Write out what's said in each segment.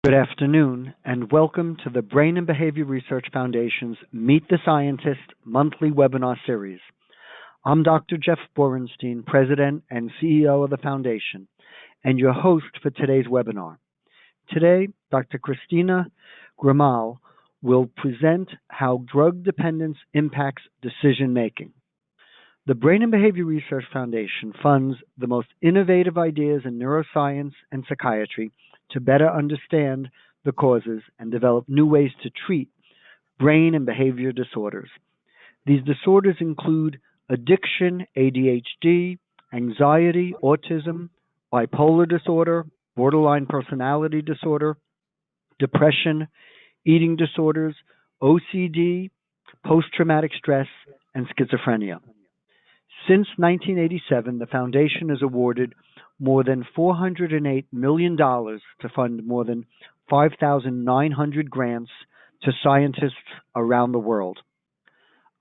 Good afternoon, and welcome to the Brain and Behavior Research Foundation's Meet the Scientist monthly webinar series. I'm Dr. Jeff Borenstein, President and CEO of the Foundation, and your host for today's webinar. Today, Dr. Christina Gremel will present how drug dependence impacts decision-making. The Brain and Behavior Research Foundation funds the most innovative ideas in neuroscience and psychiatry to better understand the causes and develop new ways to treat brain and behavior disorders. These disorders include addiction, ADHD, anxiety, autism, bipolar disorder, borderline personality disorder, depression, eating disorders, OCD, post-traumatic stress, and schizophrenia. Since 1987, the Foundation has awarded more than $408 million to fund more than 5,900 grants to scientists around the world.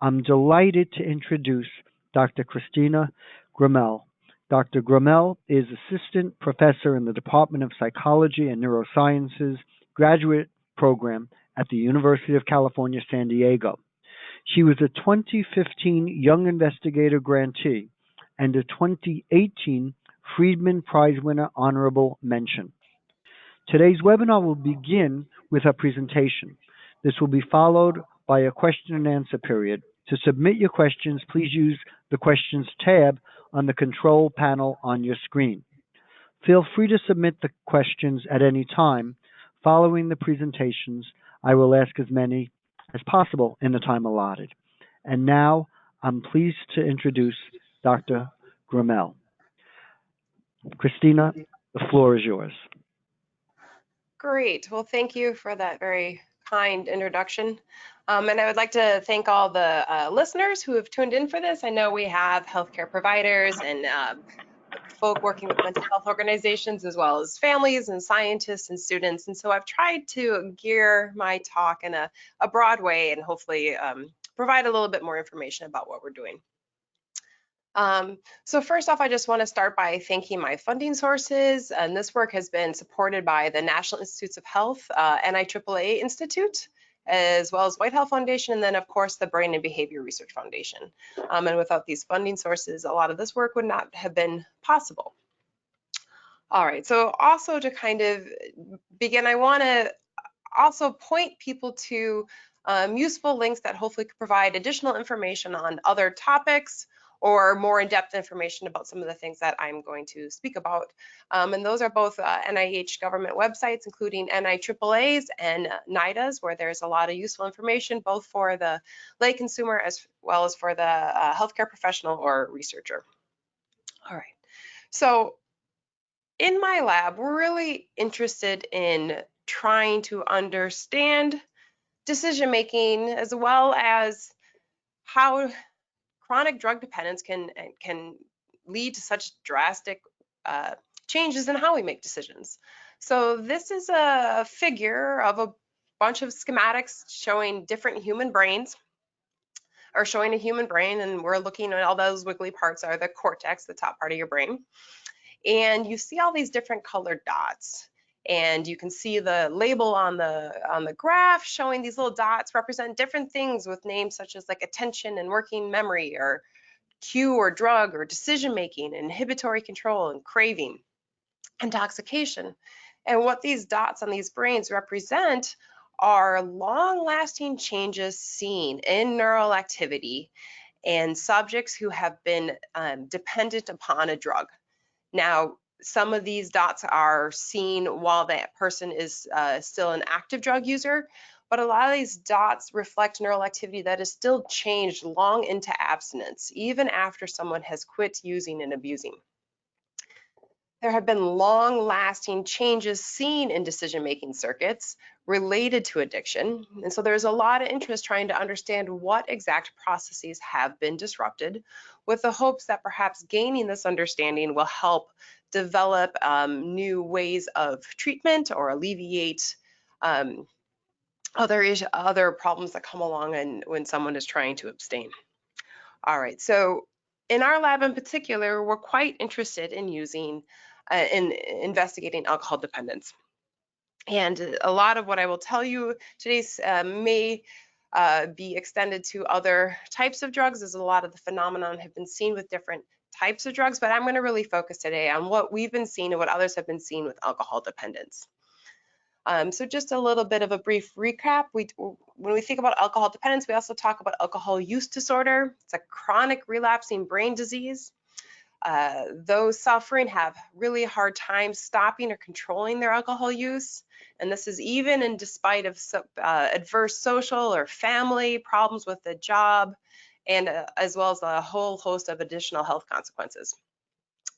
I'm delighted to introduce Dr. Christina Gremel. Dr. Gremel is Assistant Professor in the Department of Psychology and Neurosciences graduate program at the University of California, San Diego. She was a 2015 Young Investigator grantee and a 2018 Friedman Prize winner honorable mention. Today's webinar will begin with a presentation. This will be followed by a question and answer period. To submit your questions, please use the questions tab on the control panel on your screen. Feel free to submit the questions at any time. Following the presentations, I will ask as many as possible in the time allotted. And now I'm pleased to introduce Dr. Gremel. Christina, the floor is yours. Great. Well, thank you for that very kind introduction. And I would like to thank all the listeners who have tuned in for this. I know we have healthcare providers and folk working with mental health organizations, as well as families and scientists and students. And so I've tried to gear my talk in a broad way and hopefully provide a little bit more information about what we're doing. So first off, I just want to start by thanking my funding sources. And this work has been supported by the National Institutes of Health, NIAAA Institute, as well as White Health Foundation, and then of course the Brain and Behavior Research Foundation. And without these funding sources, a lot of this work would not have been possible. All right, so also to kind of begin, I want to also point people to useful links that hopefully could provide additional information on other topics or more in-depth information about some of the things that I'm going to speak about. And those are both NIH government websites, including NIAAA's and NIDA's, where there's a lot of useful information, both for the lay consumer as well as for the healthcare professional or researcher. All right, so in my lab, we're really interested in trying to understand decision-making as well as how chronic drug dependence can lead to such drastic changes in how we make decisions. So this is a figure of a bunch of schematics showing different human brains, or showing a human brain, and we're looking at all those wiggly parts are the cortex, the top part of your brain. And you see all these different colored dots. And you can see the label on the graph showing these little dots represent different things with names such as like attention and working memory, or cue or drug, or decision making, inhibitory control, and craving, intoxication. And what these dots on these brains represent are long-lasting changes seen in neural activity in subjects who have been dependent upon a drug. Now, some of these dots are seen while that person is still an active drug user, but a lot of these dots reflect neural activity that is still changed long into abstinence, even after someone has quit using and abusing. There have been long-lasting changes seen in decision-making circuits related to addiction, and so there's a lot of interest trying to understand what exact processes have been disrupted, with the hopes that perhaps gaining this understanding will help develop new ways of treatment or alleviate other problems that come along and when someone is trying to abstain. All right, so in our lab in particular, we're quite interested in investigating alcohol dependence. And a lot of what I will tell you today may be extended to other types of drugs, as a lot of the phenomenon have been seen with different types of drugs, but I'm going to really focus today on what we've been seeing and what others have been seeing with alcohol dependence. So just a little bit of a brief recap. When we think about alcohol dependence, we also talk about alcohol use disorder. It's a chronic relapsing brain disease. Those suffering have really hard time stopping or controlling their alcohol use. And this is even in despite of adverse social or family problems with the job, and as well as a whole host of additional health consequences.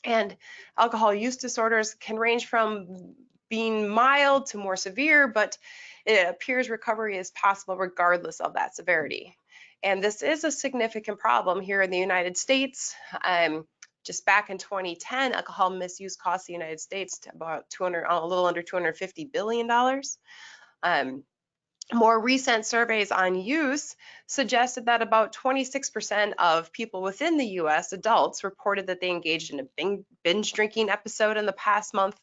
And alcohol use disorders can range from being mild to more severe, but it appears recovery is possible regardless of that severity. And this is a significant problem here in the United States. Just back in 2010, alcohol misuse cost the United States about a little under $250 billion. More recent surveys on use suggested that about 26% of people within the US, adults, reported that they engaged in a binge drinking episode in the past month,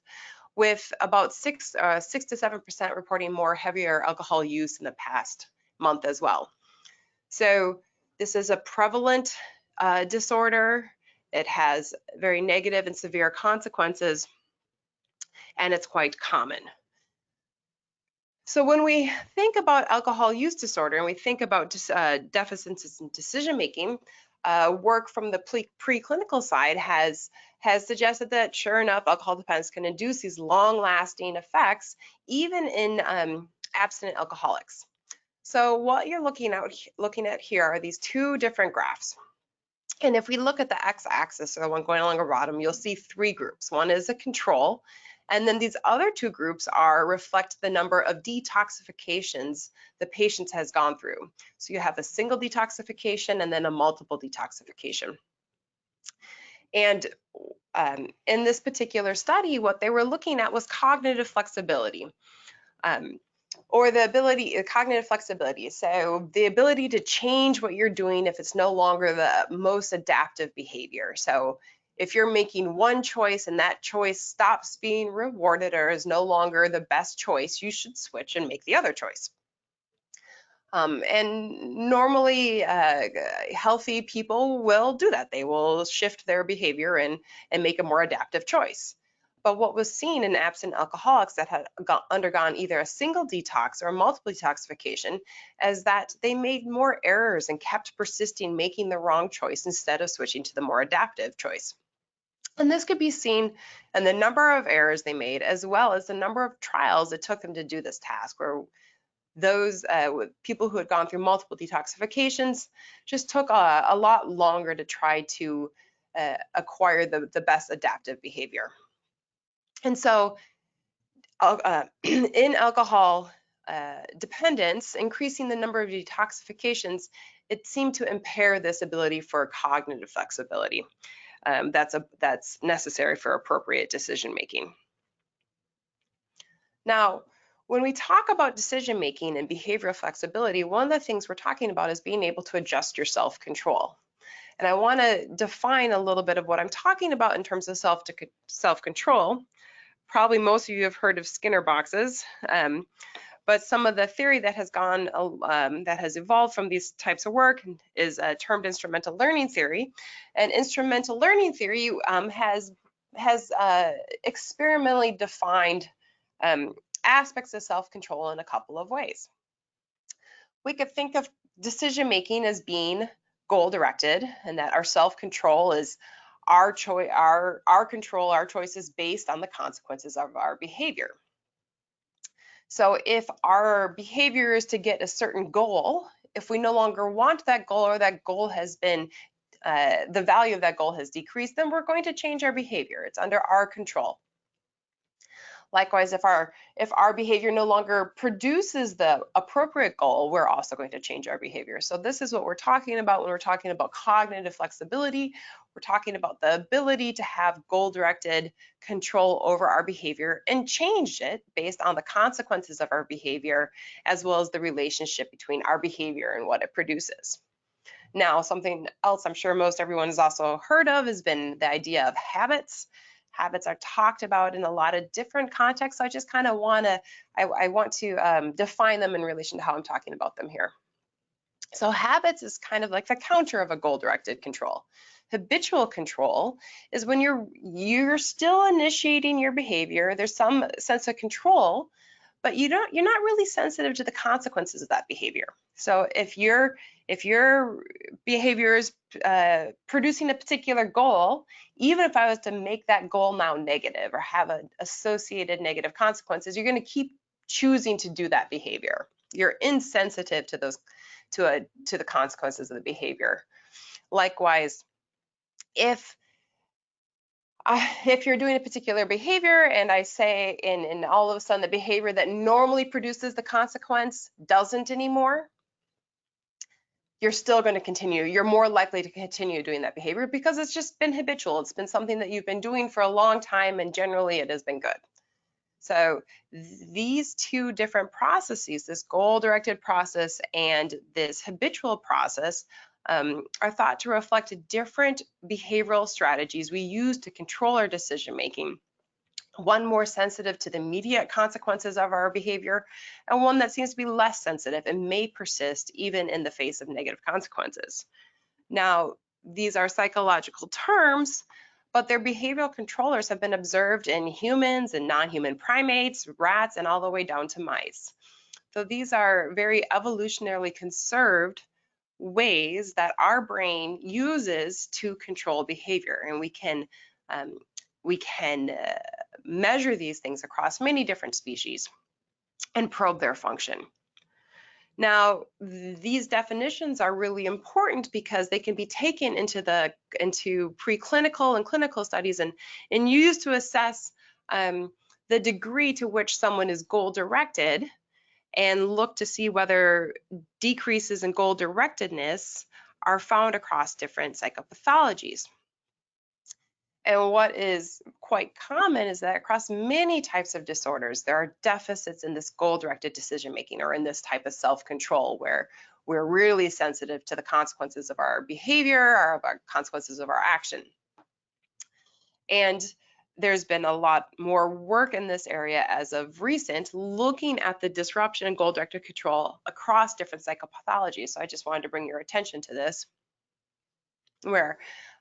with about 6 to 7% reporting more heavier alcohol use in the past month as well. So this is a prevalent disorder. It has very negative and severe consequences, and it's quite common. So when we think about alcohol use disorder and we think about deficits in decision making, work from the preclinical side has suggested that, sure enough, alcohol dependence can induce these long-lasting effects even in abstinent alcoholics. So what you're looking at here are these two different graphs. And if we look at the x-axis, or the one going along the bottom, you'll see three groups. One is a control, and then these other two groups reflect the number of detoxifications the patient has gone through. So you have a single detoxification and then a multiple detoxification. And in this particular study, what they were looking at was cognitive flexibility. Or the ability, cognitive flexibility. So the ability to change what you're doing if it's no longer the most adaptive behavior. So if you're making one choice and that choice stops being rewarded or is no longer the best choice, you should switch and make the other choice. And normally healthy people will do that. They will shift their behavior and make a more adaptive choice. But what was seen in abstinent alcoholics that had undergone either a single detox or a multiple detoxification is that they made more errors and kept persisting making the wrong choice instead of switching to the more adaptive choice. And this could be seen in the number of errors they made, as well as the number of trials it took them to do this task, where those people who had gone through multiple detoxifications just took a lot longer to try to acquire the best adaptive behavior. And so in alcohol dependence, increasing the number of detoxifications, it seemed to impair this ability for cognitive flexibility. That's necessary for appropriate decision making. Now, when we talk about decision making and behavioral flexibility, one of the things we're talking about is being able to adjust your self-control. And I want to define a little bit of what I'm talking about in terms of self-control. Probably most of you have heard of Skinner boxes, but some of the theory that has evolved from these types of work is termed instrumental learning theory. And instrumental learning theory has experimentally defined aspects of self-control in a couple of ways. We could think of decision making as being goal-directed, and that our self-control is our control, our choices based on the consequences of our behavior. So if our behavior is to get a certain goal, if we no longer want that goal, or that goal has been, the value of that goal has decreased, then we're going to change our behavior. It's under our control. Likewise, if our behavior no longer produces the appropriate goal, we're also going to change our behavior. So this is what we're talking about when we're talking about cognitive flexibility. We're talking about the ability to have goal-directed control over our behavior and change it based on the consequences of our behavior, as well as the relationship between our behavior and what it produces. Now, something else I'm sure most everyone has also heard of has been the idea of habits. Habits are talked about in a lot of different contexts, so I just kind of want to define them in relation to how I'm talking about them here. So habits is kind of like the counter of a goal-directed control. Habitual control is when you're still initiating your behavior. There's some sense of control, but you're not really sensitive to the consequences of that behavior. So if your behavior is producing a particular goal, even if I was to make that goal now negative or have an associated negative consequences, you're going to keep choosing to do that behavior. You're insensitive to those to the consequences of the behavior. Likewise, if you're doing a particular behavior and I say and all of a sudden the behavior that normally produces the consequence doesn't anymore, you're still going to continue. You're more likely to continue doing that behavior because it's just been habitual. It's been something that you've been doing for a long time and generally it has been good. So these two different processes, this goal-directed process and this habitual process, are thought to reflect different behavioral strategies we use to control our decision-making. One more sensitive to the immediate consequences of our behavior, and one that seems to be less sensitive and may persist even in the face of negative consequences. Now, these are psychological terms, but their behavioral controllers have been observed in humans and non-human primates, rats, and all the way down to mice. So these are very evolutionarily conserved ways that our brain uses to control behavior, and we can measure these things across many different species and probe their function. Now, these definitions are really important because they can be taken into preclinical and clinical studies and used to assess the degree to which someone is goal-directed and look to see whether decreases in goal-directedness are found across different psychopathologies. And what is quite common is that across many types of disorders, there are deficits in this goal-directed decision-making or in this type of self-control where we're really sensitive to the consequences of our behavior or of our consequences of our action. And there's been a lot more work in this area as of recent, looking at the disruption in goal-directed control across different psychopathologies. So I just wanted to bring your attention to this, where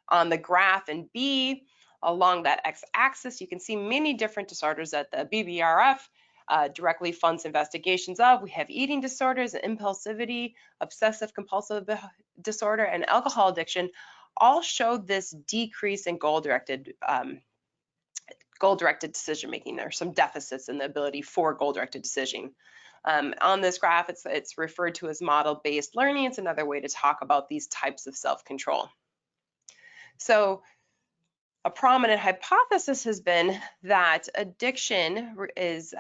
on the graph in B, along that x-axis, you can see many different disorders that the BBRF directly funds investigations of. We have eating disorders, impulsivity, obsessive-compulsive disorder, and alcohol addiction all showed this decrease in goal-directed decision-making. There are some deficits in the ability for goal-directed decision. On this graph, it's referred to as model-based learning. It's another way to talk about these types of self-control. So a prominent hypothesis has been that addiction is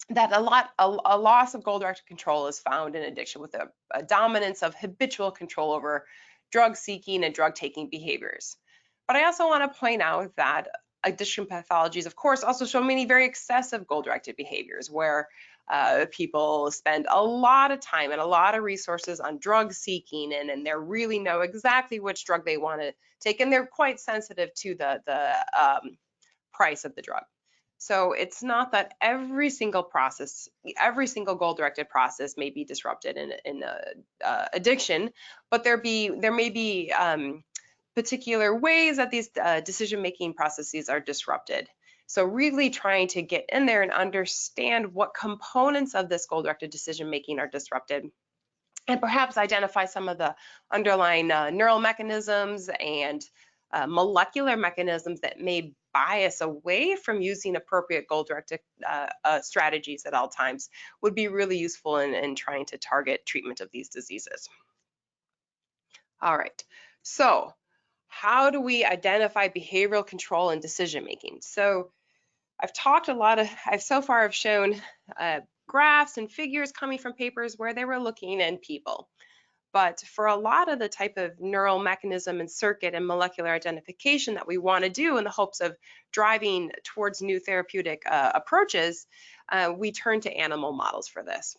that a loss of goal-directed control is found in addiction with a dominance of habitual control over drug seeking and drug taking behaviors. But I also want to point out that addiction pathologies, of course, also show many very excessive goal-directed behaviors where people spend a lot of time and a lot of resources on drug seeking and they really know exactly which drug they want to take, and they're quite sensitive to the price of the drug. So it's not that every single goal-directed process may be disrupted in addiction, but there may be particular ways that these decision-making processes are disrupted. So really trying to get in there and understand what components of this goal-directed decision-making are disrupted, and perhaps identify some of the underlying neural mechanisms and molecular mechanisms that may bias away from using appropriate goal-directed strategies at all times would be really useful in trying to target treatment of these diseases. All right, so how do we identify behavioral control and decision-making? So I've talked a lot of, so far I've shown graphs and figures coming from papers where they were looking in people. But for a lot of the type of neural mechanism and circuit and molecular identification that we want to do in the hopes of driving towards new therapeutic approaches, we turn to animal models for this.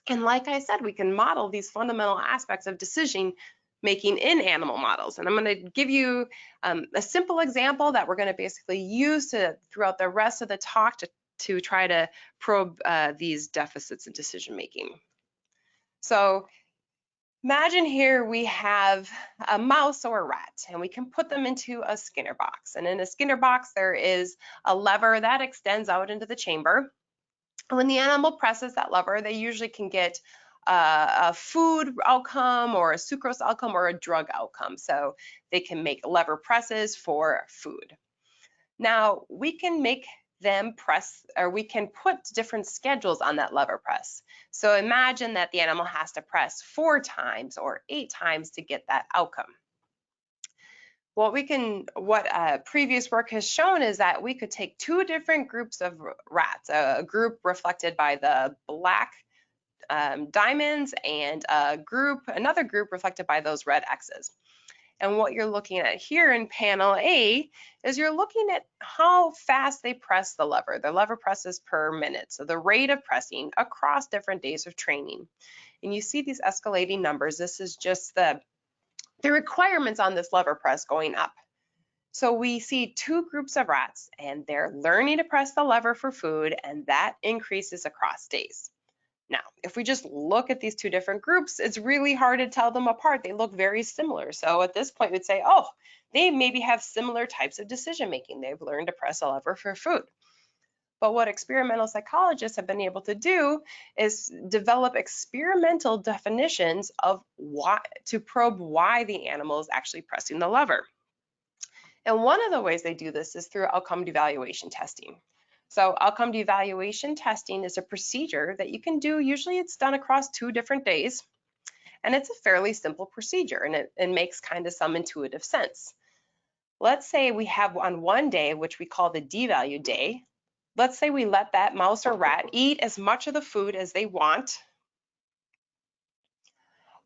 And like I said, we can model these fundamental aspects of decision making in animal models. And I'm going to give you a simple example that we're going to basically use throughout the rest of the talk to try to probe these deficits in decision making. So imagine here we have a mouse or a rat, and we can put them into a Skinner box. And in a Skinner box, there is a lever that extends out into the chamber. When the animal presses that lever, they usually can get a food outcome or a sucrose outcome or a drug outcome. So they can make lever presses for food. Now we can make them press, or we can put different schedules on that lever press. So imagine that the animal has to press 4 times or 8 times to get that outcome. What previous work has shown is that we could take 2 different groups of rats, a group reflected by the black diamonds and another group reflected by those red X's. And what you're looking at here in panel A is you're looking at how fast they press the lever presses per minute, so the rate of pressing across different days of training. And you see these escalating numbers. This is just the requirements on this lever press going up. So we see 2 groups of rats, and they're learning to press the lever for food, and that increases across days. Now, if we just look at these 2 different groups, it's really hard to tell them apart. They look very similar. So at this point, we'd say, oh, they maybe have similar types of decision making. They've learned to press a lever for food. But what experimental psychologists have been able to do is develop experimental definitions of to probe why the animal is actually pressing the lever. And one of the ways they do this is through outcome devaluation testing. So outcome devaluation testing is a procedure that you can do. Usually it's done across 2 different days, and it's a fairly simple procedure, and it makes kind of some intuitive sense. Let's say we have on one day, which we call the D-value day. Let's say we let that mouse or rat eat as much of the food as they want,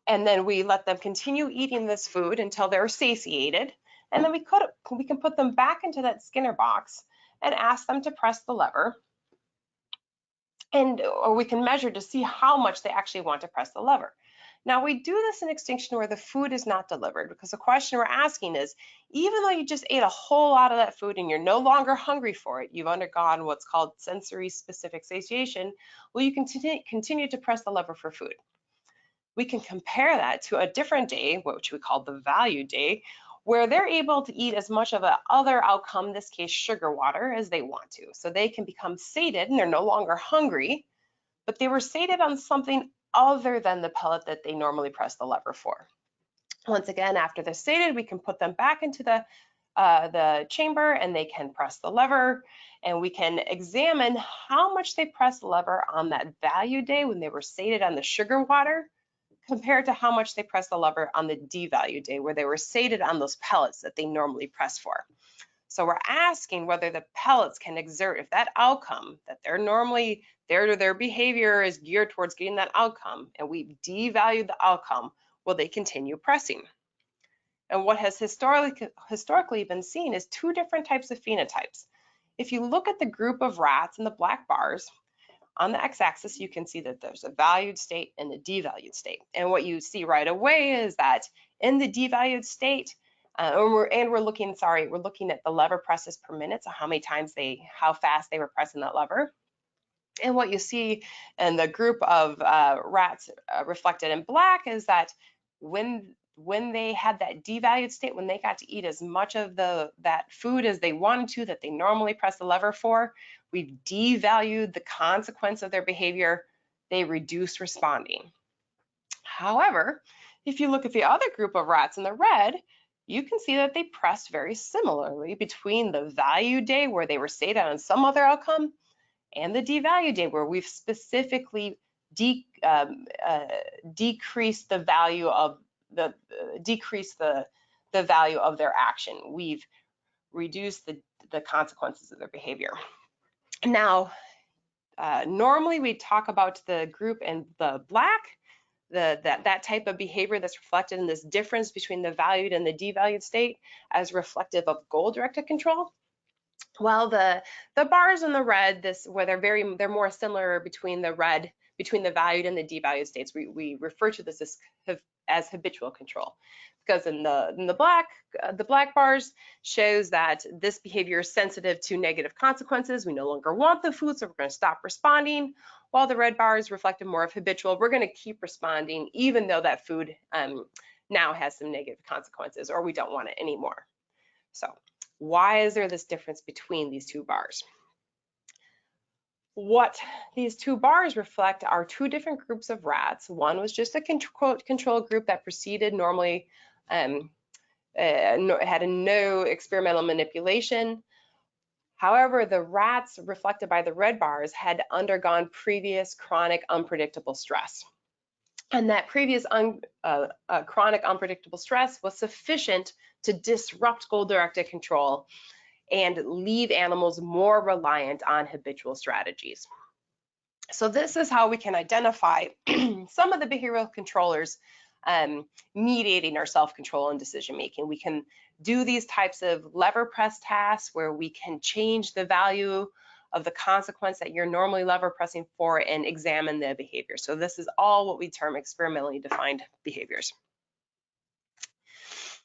and then we let them continue eating this food until they're satiated, and then we can put them back into that Skinner box and ask them to press the lever, or we can measure to see how much they actually want to press the lever. Now we do this in extinction where the food is not delivered, because the question we're asking is, even though you just ate a whole lot of that food and you're no longer hungry for it, you've undergone what's called sensory specific satiation, will you continue to press the lever for food? We can compare that to a different day, which we call the value day, where they're able to eat as much of a other outcome, in this case sugar water, as they want to. So they can become sated and they're no longer hungry, but they were sated on something other than the pellet that they normally press the lever for. Once again, after they're sated, we can put them back into the chamber and they can press the lever, and we can examine how much they pressed the lever on that value day when they were sated on the sugar water, compared to how much they pressed the lever on the D-value day where they were sated on those pellets that they normally press for. So we're asking whether the pellets can exert, if that outcome that they're normally, their behavior is geared towards getting that outcome, and we've devalued the outcome, will they continue pressing? And what has historically been seen is 2 different types of phenotypes. If you look at the group of rats in the black bars, on the x-axis, you can see that there's a valued state and a devalued state. And what you see right away is that in the devalued state, we're looking at the lever presses per minute, so how fast they were pressing that lever. And what you see in the group of rats reflected in black is that when they had that devalued state, when they got to eat as much of that food as they wanted to, that they normally press the lever for, we've devalued the consequence of their behavior. They reduce responding. However, if you look at the other group of rats in the red, you can see that they pressed very similarly between the value day where they were sated on some other outcome and the devalue day where we've specifically decreased the value of the value of their action. We've reduced the consequences of their behavior. Now, normally we talk about the group in the black, that type of behavior that's reflected in this difference between the valued and the devalued state as reflective of goal-directed control. Well, the bars in the red, where they're more similar between the red between the valued and the devalued states. We refer to this as habitual control, because in the black bars shows that this behavior is sensitive to negative consequences. We no longer want the food, so we're going to stop responding. While the red bars reflected more of habitual, we're going to keep responding even though that food now has some negative consequences, or we don't want it anymore. So why is there this difference between these two bars? What these two bars reflect are two different groups of rats. One was just a control group that proceeded normally, had no experimental manipulation. However, the rats reflected by the red bars had undergone previous chronic unpredictable stress. And that previous chronic unpredictable stress was sufficient to disrupt goal-directed control and leave animals more reliant on habitual strategies. So this is how we can identify some of the behavioral controllers mediating our self-control and decision-making. We can do these types of lever press tasks where we can change the value of the consequence that you're normally lever pressing for and examine the behavior. So this is all what we term experimentally defined behaviors.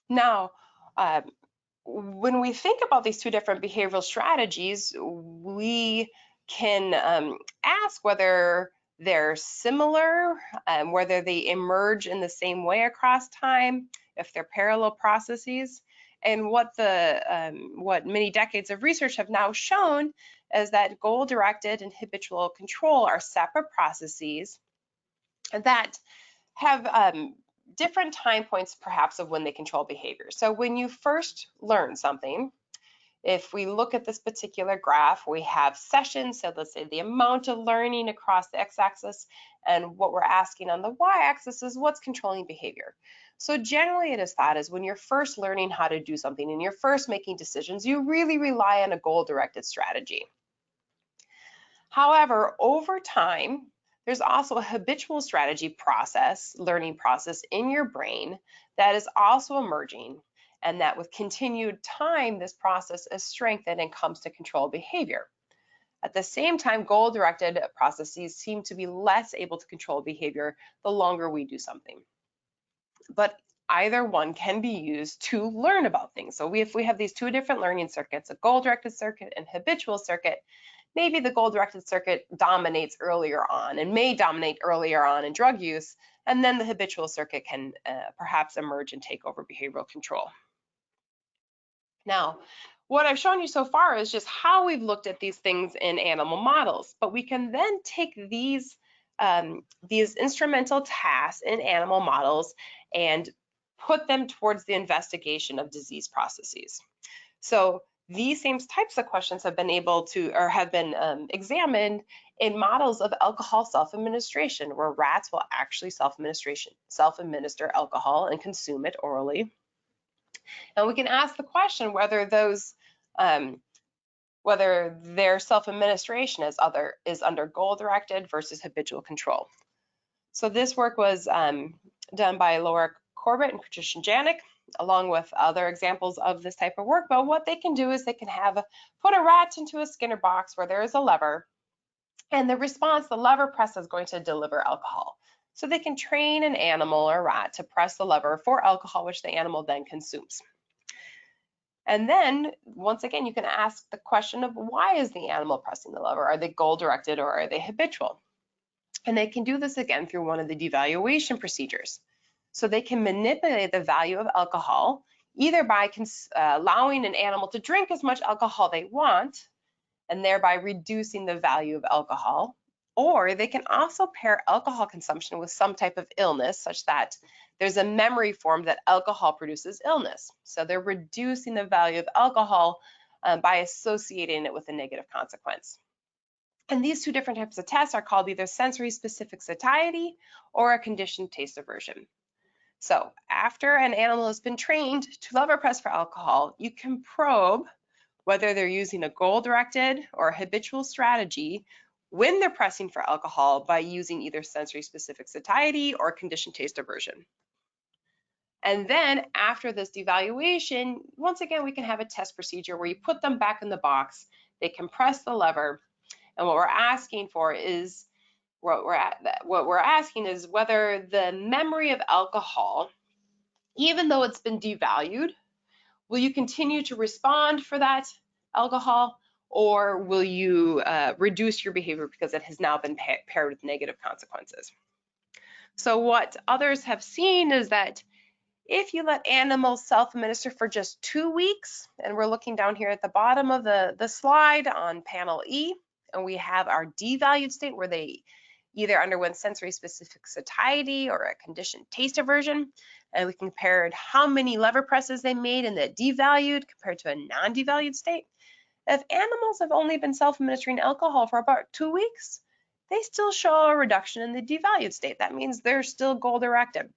Now, when we think about these two different behavioral strategies, we can ask whether they're similar, whether they emerge in the same way across time, if they're parallel processes. And what many decades of research have now shown is that goal-directed and habitual control are separate processes that have different time points perhaps of when they control behavior. So when you first learn something, if we look at this particular graph, we have sessions, so let's say the amount of learning across the x-axis, and what we're asking on the y-axis is what's controlling behavior. So generally it is thought as when you're first learning how to do something and you're first making decisions, you really rely on a goal-directed strategy. However, over time, there's also a habitual strategy process, learning process in your brain that is also emerging, and that with continued time, this process is strengthened and comes to control behavior. At the same time, goal-directed processes seem to be less able to control behavior the longer we do something. But either one can be used to learn about things. So if we have these two different learning circuits, a goal-directed circuit and habitual circuit, maybe the goal-directed circuit dominates earlier on and may dominate earlier on in drug use, and then the habitual circuit can perhaps emerge and take over behavioral control. Now, what I've shown you so far is just how we've looked at these things in animal models, but we can then take these instrumental tasks in animal models and put them towards the investigation of disease processes. So these same types of questions have been examined in models of alcohol self-administration, where rats will actually self-administer alcohol and consume it orally. And we can ask the question whether their self-administration is under goal-directed versus habitual control. So this work was done by Laura Corbett and Christina Gremel, along with other examples of this type of work. But what they can do is they can put a rat into a Skinner box where there is a lever, and the lever press is going to deliver alcohol. So they can train an animal or rat to press the lever for alcohol, which the animal then consumes. And then, once again, you can ask the question of why is the animal pressing the lever? Are they goal-directed or are they habitual? And they can do this again through one of the devaluation procedures. So they can manipulate the value of alcohol either by allowing an animal to drink as much alcohol they want and thereby reducing the value of alcohol, or they can also pair alcohol consumption with some type of illness such that there's a memory formed that alcohol produces illness. So they're reducing the value of alcohol by associating it with a negative consequence. And these two different types of tests are called either sensory specific satiety or a conditioned taste aversion. So after an animal has been trained to lever press for alcohol, you can probe whether they're using a goal-directed or a habitual strategy when they're pressing for alcohol by using either sensory specific satiety or conditioned taste aversion. And then after this devaluation, once again, we can have a test procedure where you put them back in the box, they can press the lever, and what we're asking for is what we're asking is whether the memory of alcohol, even though it's been devalued, will you continue to respond for that alcohol, or will you reduce your behavior because it has now been paired with negative consequences? So what others have seen is that if you let animals self-administer for just 2 weeks, and we're looking down here at the bottom of the slide on panel E, and we have our devalued state where they either underwent sensory-specific satiety or a conditioned taste aversion, and we compared how many lever presses they made in the devalued compared to a non-devalued state. If animals have only been self-administering alcohol for about 2 weeks, they still show a reduction in the devalued state. That means they're still goal-directed.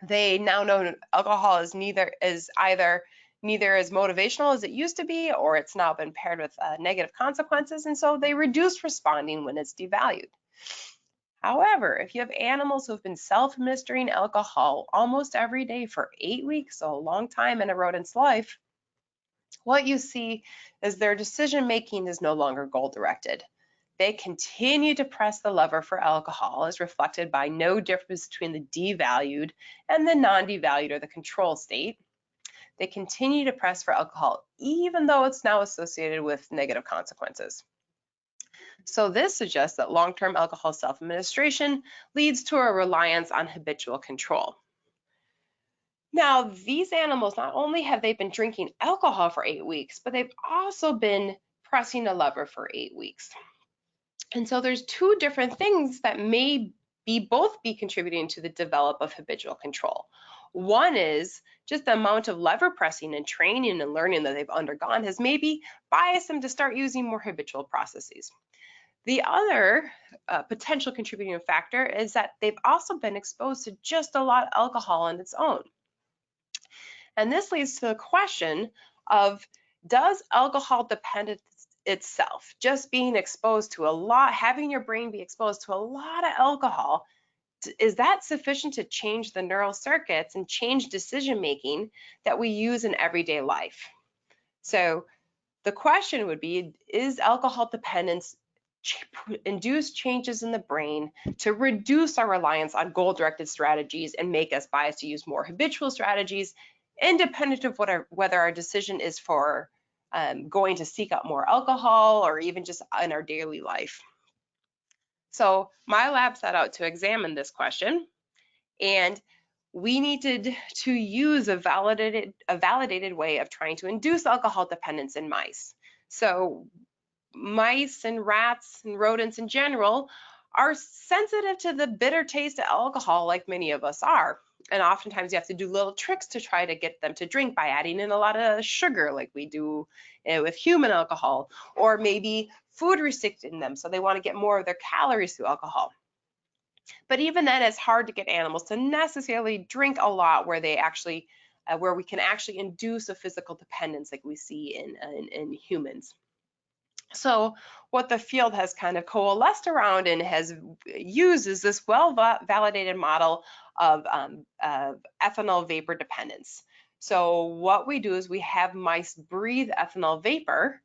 They now know alcohol is neither as motivational as it used to be, or it's now been paired with negative consequences, and so they reduce responding when it's devalued. However, if you have animals who have been self-administering alcohol almost every day for 8 weeks, so a long time in a rodent's life, what you see is their decision-making is no longer goal-directed. They continue to press the lever for alcohol, as reflected by no difference between the devalued and the non-devalued or the control state. They continue to press for alcohol, even though it's now associated with negative consequences. So this suggests that long-term alcohol self-administration leads to a reliance on habitual control. Now, these animals, not only have they been drinking alcohol for 8 weeks, but they've also been pressing a lever for 8 weeks. And so there's two different things that may both be contributing to the development of habitual control. One is just the amount of lever pressing and training and learning that they've undergone has maybe biased them to start using more habitual processes. The other potential contributing factor is that they've also been exposed to just a lot of alcohol on its own. And this leads to the question of, does alcohol dependence itself, just being exposed to a lot, having your brain be exposed to a lot of alcohol, is that sufficient to change the neural circuits and change decision making that we use in everyday life? So the question would be, is alcohol dependence induce changes in the brain to reduce our reliance on goal-directed strategies and make us biased to use more habitual strategies, independent of whether our decision is for going to seek out more alcohol or even just in our daily life? So my lab set out to examine this question, and we needed to use a validated way of trying to induce alcohol dependence in mice. So mice and rats and rodents in general are sensitive to the bitter taste of alcohol, like many of us are. And oftentimes you have to do little tricks to try to get them to drink by adding in a lot of sugar, like we do with human alcohol, or maybe food restricting them so they want to get more of their calories through alcohol. But even then, it's hard to get animals to necessarily drink a lot where they actually, where we can actually induce a physical dependence like we see in humans. So what the field has kind of coalesced around and has used is this well-validated model of ethanol vapor dependence. So what we do is we have mice breathe ethanol vapor,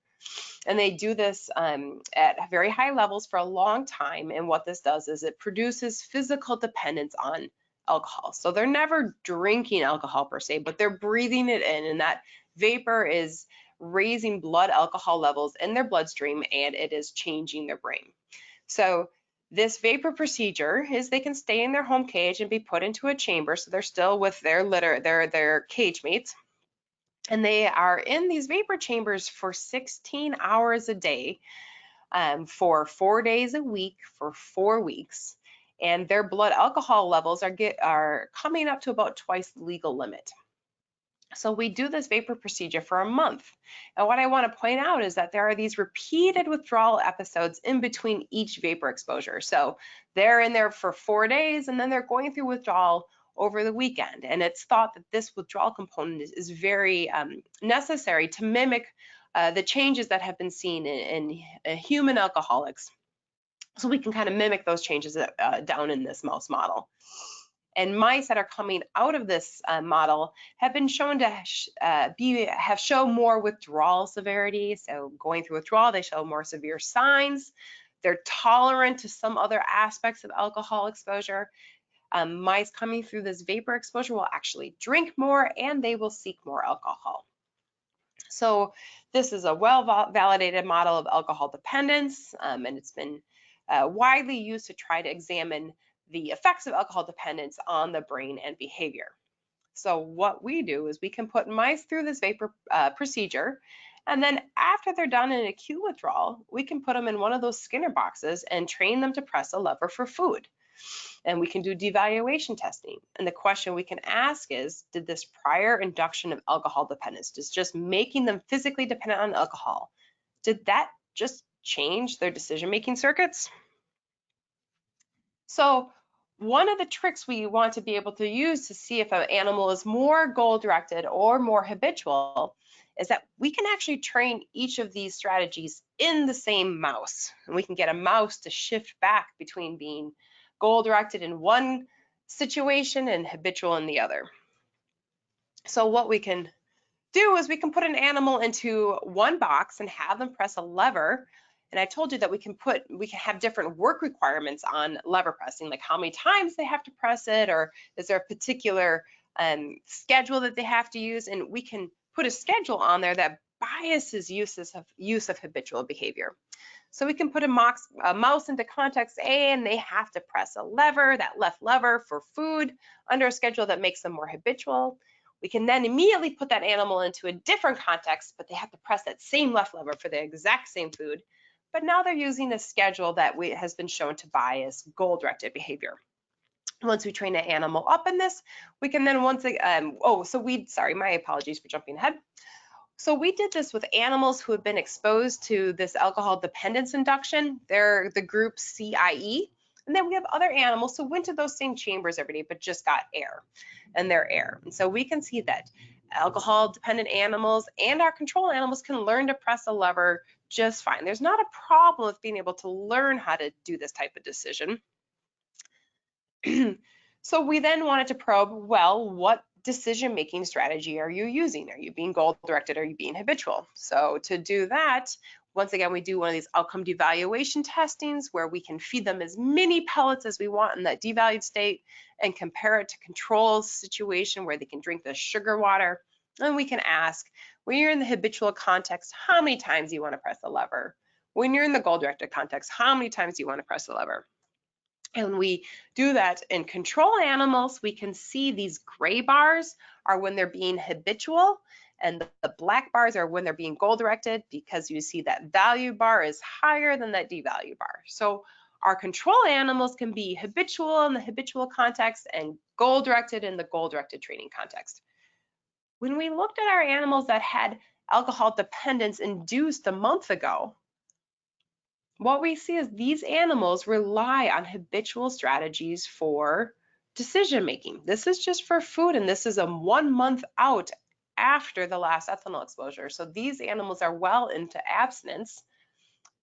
and they do this at very high levels for a long time. And what this does is it produces physical dependence on alcohol. So they're never drinking alcohol per se, but they're breathing it in, and that vapor is raising blood alcohol levels in their bloodstream, and it is changing their brain. So this vapor procedure is they can stay in their home cage and be put into a chamber, so they're still with their their cage mates, and they are in these vapor chambers for 16 hours a day for 4 days a week for 4 weeks, and their blood alcohol levels are coming up to about twice the legal limit. So we do this vapor procedure for a month. And what I want to point out is that there are these repeated withdrawal episodes in between each vapor exposure. So they're in there for 4 days, and then they're going through withdrawal over the weekend. And it's thought that this withdrawal component is very necessary to mimic the changes that have been seen in human alcoholics. So we can kind of mimic those changes down in this mouse model. And mice that are coming out of this model have been shown to have shown more withdrawal severity. So going through withdrawal, they show more severe signs. They're tolerant to some other aspects of alcohol exposure. Mice coming through this vapor exposure will actually drink more and they will seek more alcohol. So this is a well-validated model of alcohol dependence, and it's been widely used to try to examine the effects of alcohol dependence on the brain and behavior. So what we do is we can put mice through this vapor procedure, and then after they're done in acute withdrawal, we can put them in one of those Skinner boxes and train them to press a lever for food. And we can do devaluation testing. And the question we can ask is, did this prior induction of alcohol dependence, just making them physically dependent on alcohol, did that just change their decision-making circuits? So one of the tricks we want to be able to use to see if an animal is more goal-directed or more habitual is that we can actually train each of these strategies in the same mouse. And we can get a mouse to shift back between being goal-directed in one situation and habitual in the other. So what we can do is we can put an animal into one box and have them press a lever. And I told you that we can have different work requirements on lever pressing, like how many times they have to press it, or is there a particular schedule that they have to use? And we can put a schedule on there that biases use of habitual behavior. So we can put a mouse into context A and they have to press a lever, that left lever for food, under a schedule that makes them more habitual. We can then immediately put that animal into a different context, but they have to press that same left lever for the exact same food. But now they're using a schedule that has been shown to bias goal-directed behavior. Once we train an animal up in this, we can then sorry, my apologies for jumping ahead. So we did this with animals who have been exposed to this alcohol dependence induction. They're the group CIE. And then we have other animals who went to those same chambers every day, but just got air, and they're air. And so we can see that alcohol dependent animals and our control animals can learn to press a lever just fine. There's not a problem with being able to learn how to do this type of decision. So we then wanted to probe, well, what decision-making strategy are you using? Are you being goal-directed? Are you being habitual? So to do that, once again, we do one of these outcome devaluation testings where we can feed them as many pellets as we want in that devalued state and compare it to control situation where they can drink the sugar water. And we can ask, when you're in the habitual context, how many times do you want to press the lever? When you're in the goal-directed context, how many times do you want to press the lever? And we do that in control animals. We can see these gray bars are when they're being habitual, and the black bars are when they're being goal-directed, because you see that value bar is higher than that devalue bar. So our control animals can be habitual in the habitual context and goal-directed in the goal-directed training context. When we looked at our animals that had alcohol dependence induced a month ago, what we see is these animals rely on habitual strategies for decision making. This is just for food, and this is a 1 month out after the last ethanol exposure. So these animals are well into abstinence,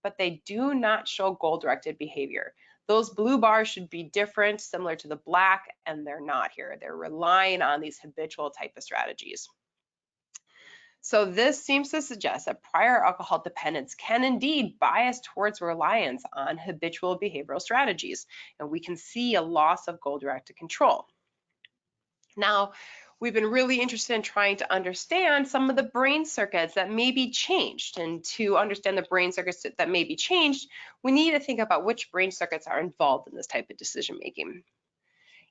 but they do not show goal-directed behavior. Those blue bars should be different, similar to the black, and they're not here. They're relying on these habitual type of strategies. So this seems to suggest that prior alcohol dependence can indeed bias towards reliance on habitual behavioral strategies, and we can see a loss of goal-directed control. Now, we've been really interested in trying to understand some of the brain circuits that may be changed, and to understand the brain circuits that may be changed, we need to think about which brain circuits are involved in this type of decision making.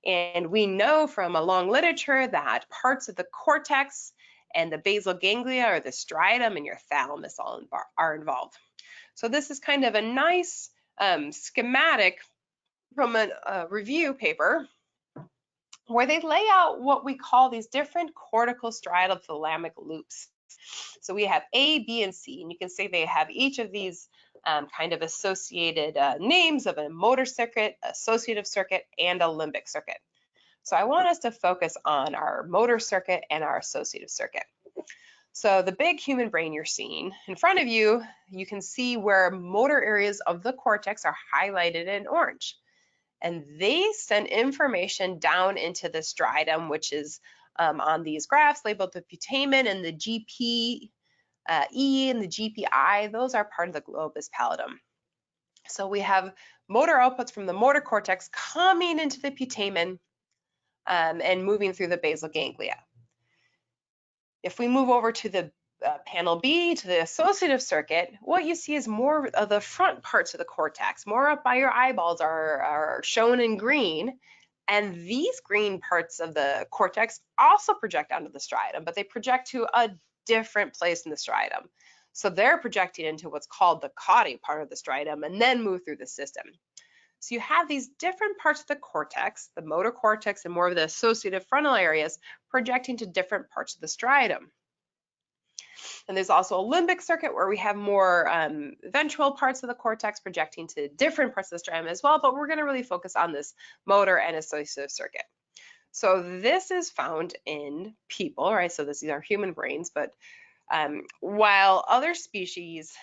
And we know from a long literature that parts of the cortex and the basal ganglia, or the striatum, and your thalamus are involved. So this is kind of a nice schematic from a review paper where they lay out what we call these different cortical-striatal-thalamic loops. So we have A, B, and C, and you can see they have each of these kind of associated names of a motor circuit, associative circuit, and a limbic circuit. So I want us to focus on our motor circuit and our associative circuit. So the big human brain you're seeing in front of you, you can see where motor areas of the cortex are highlighted in orange. And they send information down into the striatum, which is on these graphs labeled the putamen, and the GPE and the GPI. Those are part of the globus pallidum. So we have motor outputs from the motor cortex coming into the putamen and moving through the basal ganglia. If we move over to the panel B, to the associative circuit, what you see is more of the front parts of the cortex, more up by your eyeballs are shown in green. And these green parts of the cortex also project onto the striatum, but they project to a different place in the striatum. So they're projecting into what's called the caudate part of the striatum and then move through the system. So you have these different parts of the cortex, the motor cortex and more of the associative frontal areas, projecting to different parts of the striatum. And there's also a limbic circuit where we have more ventral parts of the cortex projecting to different parts of the striatum as well, but we're going to really focus on this motor and associative circuit. So this is found in people, right? So these are human brains, but while other species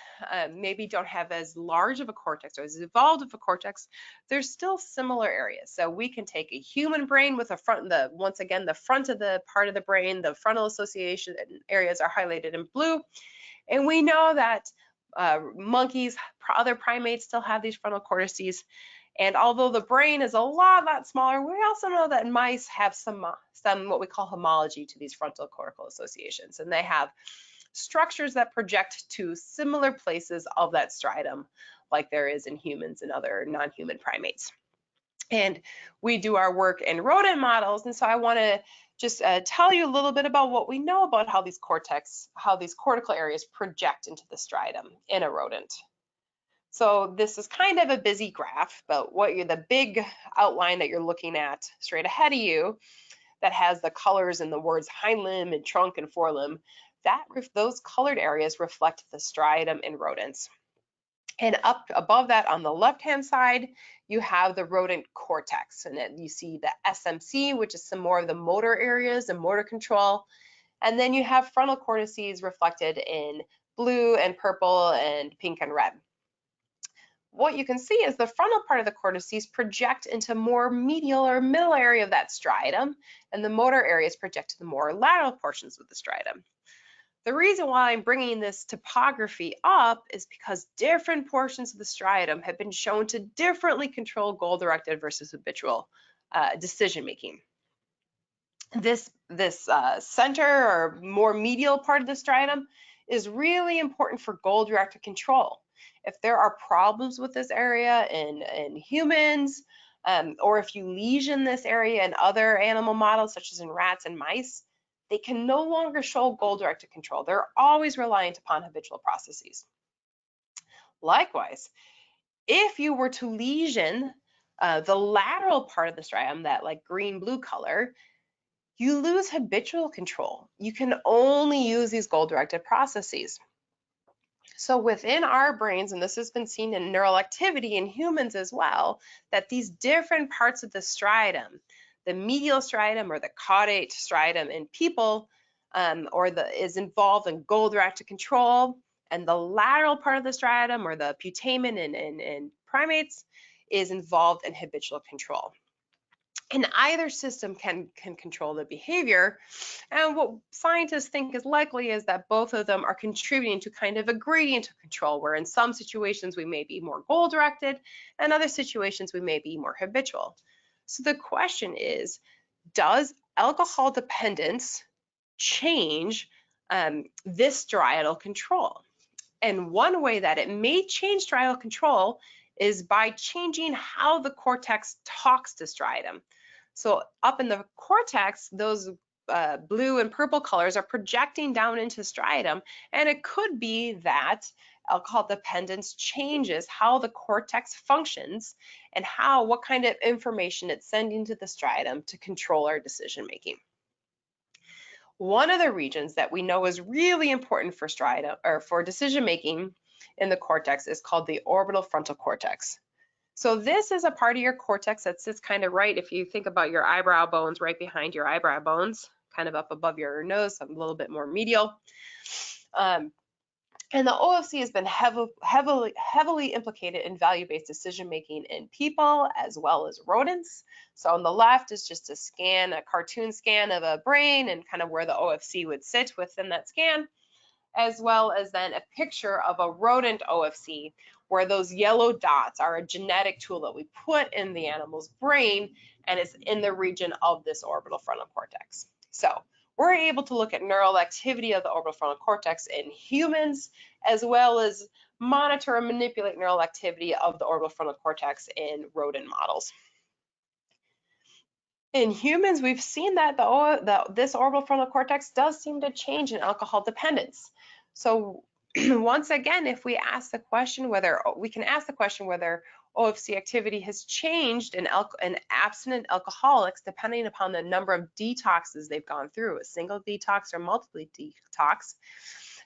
maybe don't have as large of a cortex or as evolved of a cortex, there's still similar areas. So we can take a human brain with a front, once again, the front of the part of the brain, the frontal association areas are highlighted in blue. And we know that monkeys, other primates still have these frontal cortices. And although the brain is a lot smaller, we also know that mice have some what we call homology to these frontal cortical associations. And they have structures that project to similar places of that striatum, like there is in humans and other non-human primates. And we do our work in rodent models, and so I want to just tell you a little bit about what we know about how these cortical areas project into the striatum in a rodent. So this is kind of a busy graph, but the big outline that you're looking at straight ahead of you that has the colors and the words hind limb and trunk and forelimb, those colored areas reflect the striatum in rodents. And up above that on the left-hand side, you have the rodent cortex, and then you see the SMC, which is some more of the motor areas and motor control. And then you have frontal cortices reflected in blue and purple and pink and red. What you can see is the frontal part of the cortices project into more medial or middle area of that striatum, and the motor areas project to the more lateral portions of the striatum. The reason why I'm bringing this topography up is because different portions of the striatum have been shown to differently control goal-directed versus habitual decision-making. This center or more medial part of the striatum is really important for goal-directed control. If there are problems with this area in humans, or if you lesion this area in other animal models, such as in rats and mice, they can no longer show goal-directed control. They're always reliant upon habitual processes. Likewise, if you were to lesion the lateral part of the striatum, that like green-blue color, you lose habitual control. You can only use these goal-directed processes. So within our brains, and this has been seen in neural activity in humans as well, that these different parts of the striatum, the medial striatum or the caudate striatum in people, is involved in goal-directed control, and the lateral part of the striatum or the putamen in primates is involved in habitual control. And either system can control the behavior. And what scientists think is likely is that both of them are contributing to kind of a gradient of control, where in some situations we may be more goal-directed, and other situations we may be more habitual. So the question is, does alcohol dependence change this striatal control? And one way that it may change striatal control is by changing how the cortex talks to striatum. So up in the cortex, those blue and purple colors are projecting down into striatum, and it could be that alcohol dependence changes how the cortex functions and what kind of information it's sending to the striatum to control our decision making. One of the regions that we know is really important for striatum or for decision making in the cortex is called the orbitofrontal cortex. So this is a part of your cortex that sits kind of right, if you think about your eyebrow bones, right behind your eyebrow bones, kind of up above your nose, a little bit more medial. And the OFC has been heavily implicated in value-based decision-making in people as well as rodents. So on the left is just a cartoon scan of a brain and kind of where the OFC would sit within that scan. as well as then a picture of a rodent OFC, where those yellow dots are a genetic tool that we put in the animal's brain, and it's in the region of this orbitofrontal cortex. So we're able to look at neural activity of the orbitofrontal cortex in humans, as well as monitor and manipulate neural activity of the orbitofrontal cortex in rodent models. In humans, we've seen that this orbitofrontal cortex does seem to change in alcohol dependence. So once again, if we ask the question whether OFC activity has changed in abstinent alcoholics depending upon the number of detoxes they've gone through, a single detox or multiple detox.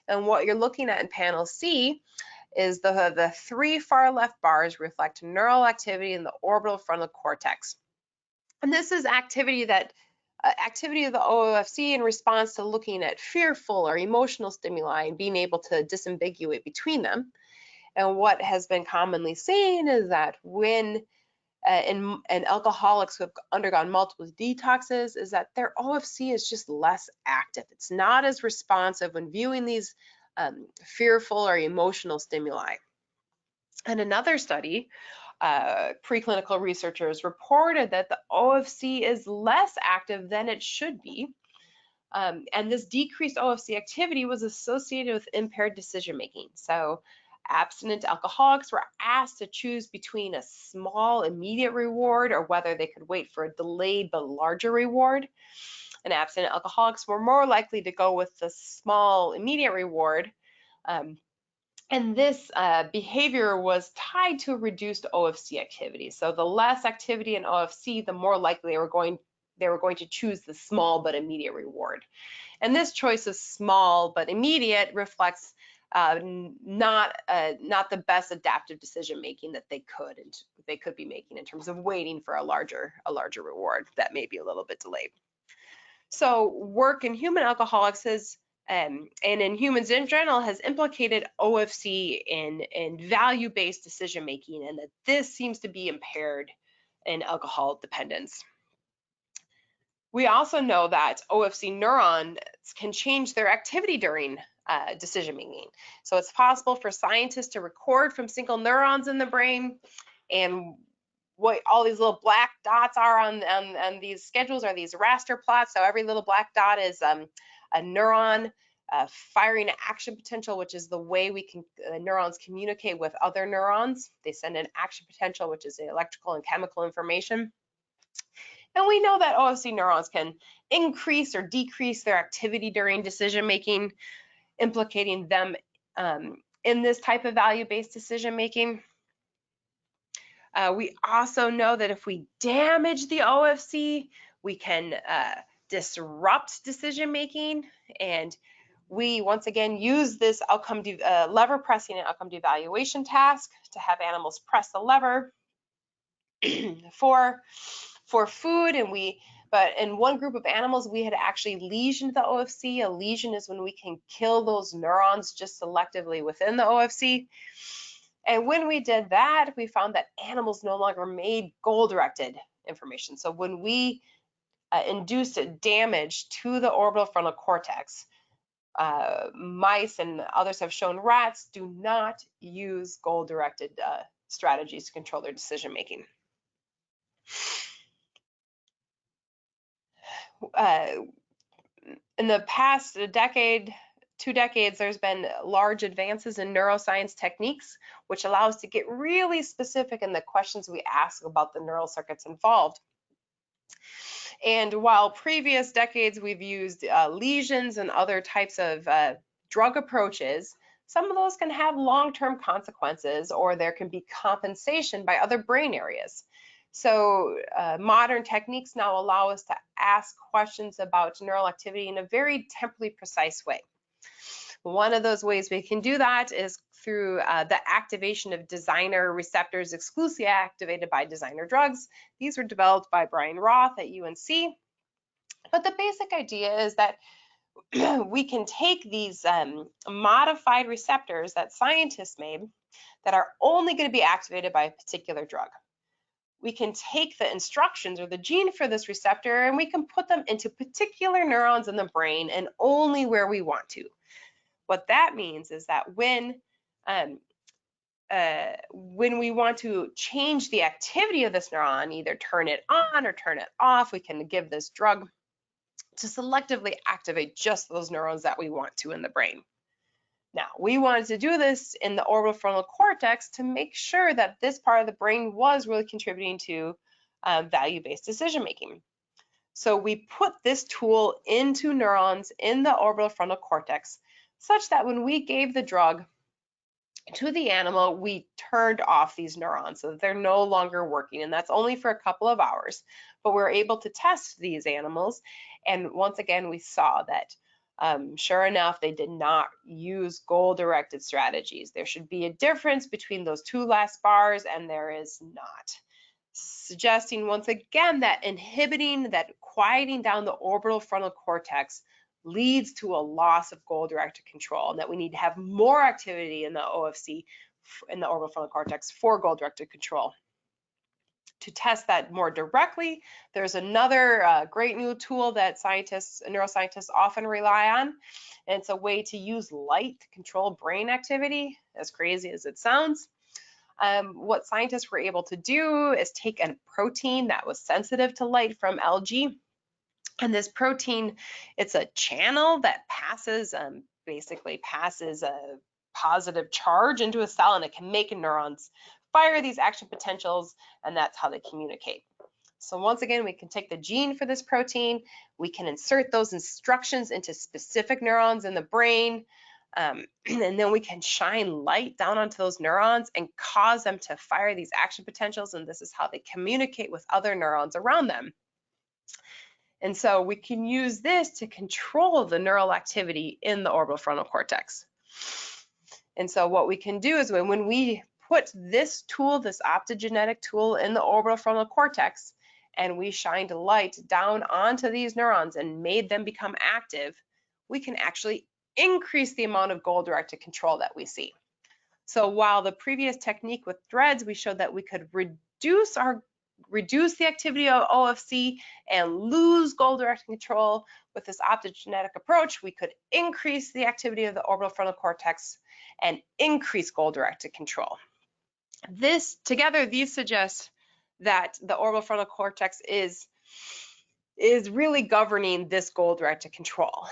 And what you're looking at in panel C is the three far left bars reflect neural activity in the orbitofrontal cortex. And this is activity of the OFC in response to looking at fearful or emotional stimuli and being able to disambiguate between them. And what has been commonly seen is that when in alcoholics who have undergone multiple detoxes, is that their OFC is just less active. It's not as responsive when viewing these fearful or emotional stimuli. And another study, preclinical researchers reported that the OFC is less active than it should be. And this decreased OFC activity was associated with impaired decision making. So abstinent alcoholics were asked to choose between a small immediate reward or whether they could wait for a delayed but larger reward. And abstinent alcoholics were more likely to go with the small immediate reward. And this behavior was tied to reduced OFC activity. So the less activity in OFC, the more likely they were going to choose the small but immediate reward. And this choice of small but immediate reflects not the best adaptive decision making that they could be making in terms of waiting for a larger reward that may be a little bit delayed. So work in human alcoholics has and in humans in general has implicated OFC in value-based decision making, and that this seems to be impaired in alcohol dependence. We also know that OFC neurons can change their activity during decision making. So it's possible for scientists to record from single neurons in the brain, and what all these little black dots are on these schedules are these raster plots. So every little black dot is a neuron firing action potential, which is the way neurons communicate with other neurons. They send an action potential, which is the electrical and chemical information. And we know that OFC neurons can increase or decrease their activity during decision making, implicating them in this type of value-based decision making. We also know that if we damage the OFC, we can disrupt decision making, and we once again use this lever pressing and outcome devaluation task to have animals press the lever for food. But in one group of animals, we had actually lesioned the OFC. A lesion is when we can kill those neurons just selectively within the OFC. And when we did that, we found that animals no longer made goal-directed information. So when we induced damage to the orbitofrontal cortex, mice and others have shown rats do not use goal-directed strategies to control their decision making. In the past decade, 2 decades, there's been large advances in neuroscience techniques, which allow us to get really specific in the questions we ask about the neural circuits involved. And while previous decades we've used lesions and other types of drug approaches, some of those can have long-term consequences, or there can be compensation by other brain areas. So modern techniques now allow us to ask questions about neural activity in a very temporally precise way. One of those ways we can do that is through the activation of designer receptors exclusively activated by designer drugs. These were developed by Brian Roth at UNC. But the basic idea is that we can take these modified receptors that scientists made that are only going to be activated by a particular drug. We can take the instructions or the gene for this receptor and we can put them into particular neurons in the brain and only where we want to. What that means is that when we want to change the activity of this neuron, either turn it on or turn it off, we can give this drug to selectively activate just those neurons that we want to in the brain. Now, we wanted to do this in the orbitofrontal cortex to make sure that this part of the brain was really contributing to value-based decision making. So we put this tool into neurons in the orbitofrontal cortex such that when we gave the drug to the animal, we turned off these neurons so that they're no longer working, and that's only for a couple of hours. But we're able to test these animals, and once again, we saw that sure enough, they did not use goal-directed strategies. There should be a difference between those two last bars, and there is not. Suggesting once again that inhibiting, that quieting down the orbital frontal cortex leads to a loss of goal-directed control, and that we need to have more activity in the OFC, in the orbitofrontal cortex, for goal-directed control. To test that more directly, there's another great new tool that neuroscientists often rely on, and it's a way to use light to control brain activity, as crazy as it sounds. What scientists were able to do is take a protein that was sensitive to light from algae, and this protein, it's a channel that basically passes a positive charge into a cell, and it can make neurons fire these action potentials, and that's how they communicate. So once again, we can take the gene for this protein, we can insert those instructions into specific neurons in the brain, and then we can shine light down onto those neurons and cause them to fire these action potentials, and this is how they communicate with other neurons around them. And so we can use this to control the neural activity in the orbitofrontal cortex. And so what we can do is when we put this tool, this optogenetic tool, in the orbitofrontal cortex, and we shined light down onto these neurons and made them become active, we can actually increase the amount of goal-directed control that we see. So while the previous technique with DREADDs, we showed that we could reduce the activity of OFC and lose goal-directed control, with this optogenetic approach, we could increase the activity of the orbitofrontal cortex and increase goal-directed control. These suggest that the orbitofrontal cortex is really governing this goal-directed control.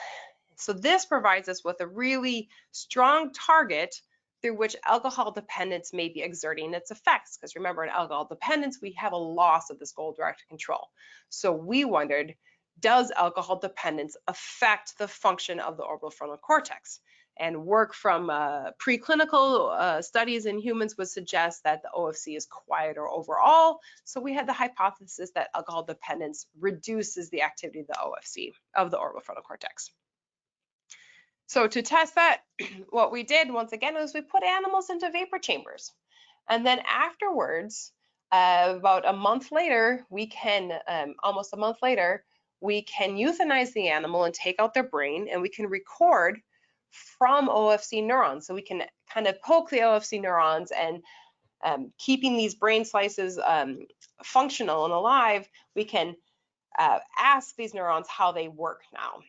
So this provides us with a really strong target through which alcohol dependence may be exerting its effects. Because remember, in alcohol dependence, we have a loss of this goal-directed control. So we wondered, does alcohol dependence affect the function of the orbitofrontal cortex? And work from preclinical studies in humans would suggest that the OFC is quieter overall. So we had the hypothesis that alcohol dependence reduces the activity of the OFC, of the orbitofrontal cortex. So to test that, what we did once again was we put animals into vapor chambers. And then afterwards, about a month later, almost a month later, we can euthanize the animal and take out their brain, and we can record from OFC neurons. So we can kind of poke the OFC neurons, and keeping these brain slices functional and alive, we can ask these neurons how they work now.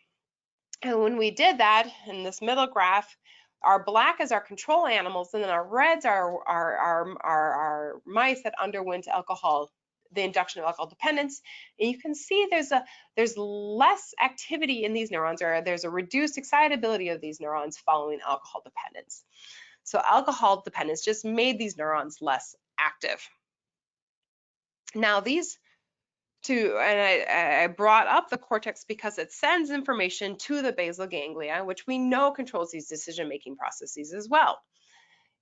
And when we did that, in this middle graph, our black is our control animals, and then our reds are our mice that underwent the induction of alcohol dependence. And you can see there's less activity in these neurons, or there's a reduced excitability of these neurons following alcohol dependence. So alcohol dependence just made these neurons less active. Now I brought up the cortex because it sends information to the basal ganglia, which we know controls these decision-making processes as well.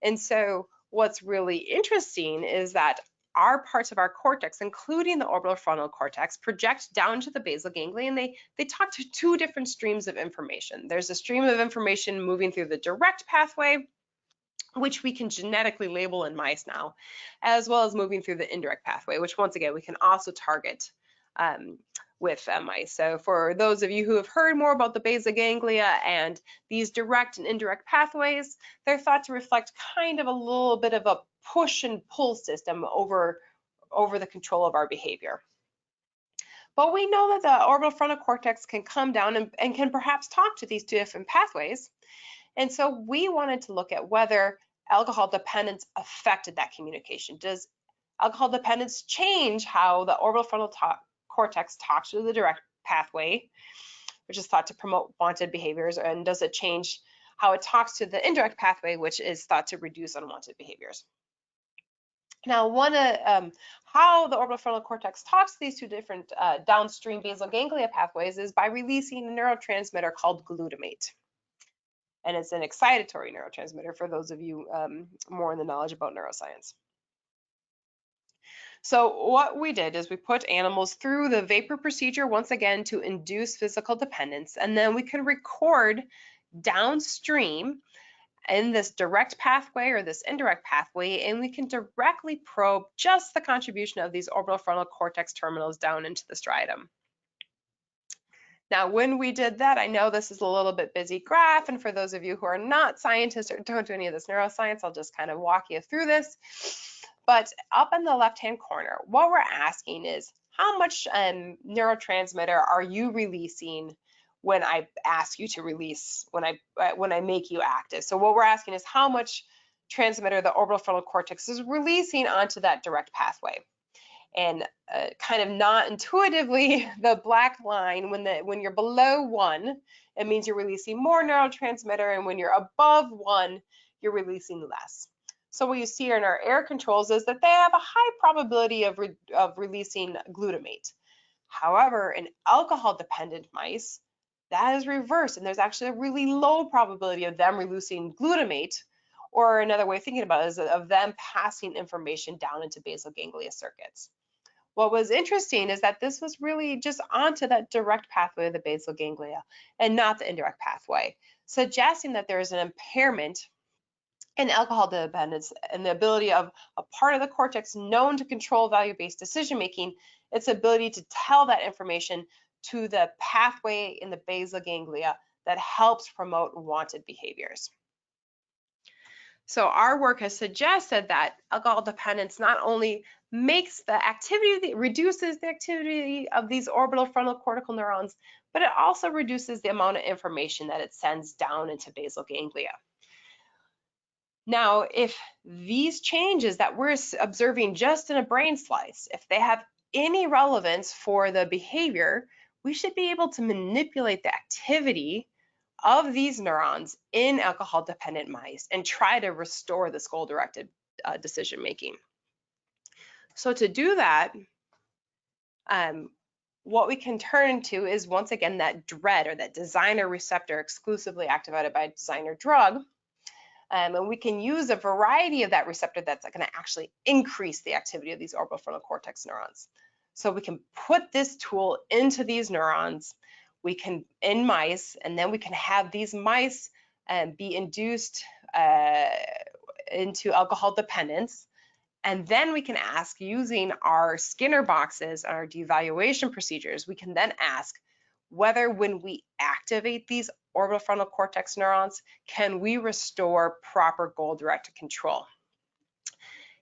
And so what's really interesting is that our parts of our cortex, including the orbitofrontal cortex, project down to the basal ganglia, and they talk to two different streams of information. There's a stream of information moving through the direct pathway, which we can genetically label in mice now, as well as moving through the indirect pathway, which once again, we can also target with mice. So for those of you who have heard more about the basal ganglia and these direct and indirect pathways, they're thought to reflect kind of a little bit of a push and pull system over the control of our behavior. But we know that the orbitofrontal cortex can come down and can perhaps talk to these two different pathways. And so we wanted to look at whether alcohol dependence affected that communication. Does alcohol dependence change how the orbitofrontal cortex talks to the direct pathway, which is thought to promote wanted behaviors, and does it change how it talks to the indirect pathway, which is thought to reduce unwanted behaviors? Now, how the orbitofrontal cortex talks to these two different downstream basal ganglia pathways is by releasing a neurotransmitter called glutamate. And it's an excitatory neurotransmitter for those of you more in the knowledge about neuroscience. So what we did is we put animals through the vapor procedure once again to induce physical dependence, and then we can record downstream in this direct pathway or this indirect pathway, and we can directly probe just the contribution of these orbitofrontal cortex terminals down into the striatum. Now, when we did that, I know this is a little bit busy graph, and for those of you who are not scientists or don't do any of this neuroscience, I'll just kind of walk you through this. But up in the left-hand corner, what we're asking is how much neurotransmitter are you releasing when I ask you to release, when I make you active. So what we're asking is how much transmitter the orbitofrontal cortex is releasing onto that direct pathway. And kind of not intuitively, the black line, when you're below 1, it means you're releasing more neurotransmitter, and when you're above 1, you're releasing less. So what you see here in our air controls is that they have a high probability of releasing glutamate. However, in alcohol-dependent mice, that is reversed, and there's actually a really low probability of them releasing glutamate, or another way of thinking about it is of them passing information down into basal ganglia circuits. What was interesting is that this was really just onto that direct pathway of the basal ganglia and not the indirect pathway, suggesting that there is an impairment in alcohol dependence and the ability of a part of the cortex known to control value-based decision-making, its ability to tell that information to the pathway in the basal ganglia that helps promote wanted behaviors. So our work has suggested that alcohol dependence not only makes the activity, reduces the activity of these orbitofrontal cortical neurons, but it also reduces the amount of information that it sends down into basal ganglia. Now, if these changes that we're observing just in a brain slice, if they have any relevance for the behavior, we should be able to manipulate the activity of these neurons in alcohol-dependent mice and try to restore this goal-directed decision-making. So to do that, what we can turn to is once again that DREADD, or that designer receptor exclusively activated by a designer drug. And we can use a variety of that receptor that's going to actually increase the activity of these orbitofrontal cortex neurons. So we can put this tool into these neurons, we can in mice, and then we can have these mice be induced into alcohol dependence. And then we can ask, using our Skinner boxes, our devaluation procedures, we can then ask whether when we activate these orbitofrontal cortex neurons, can we restore proper goal-directed control?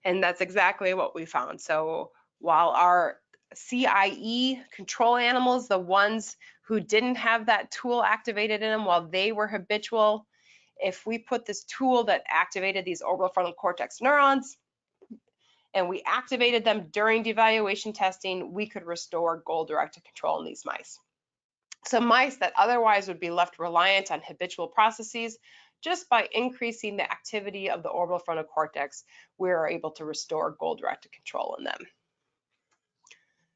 And that's exactly what we found. So while our CIE control animals, the ones who didn't have that tool activated in them while they were habitual, if we put this tool that activated these orbitofrontal cortex neurons and we activated them during devaluation testing, we could restore goal-directed control in these mice. So mice that otherwise would be left reliant on habitual processes, just by increasing the activity of the orbitofrontal cortex, we are able to restore goal-directed control in them.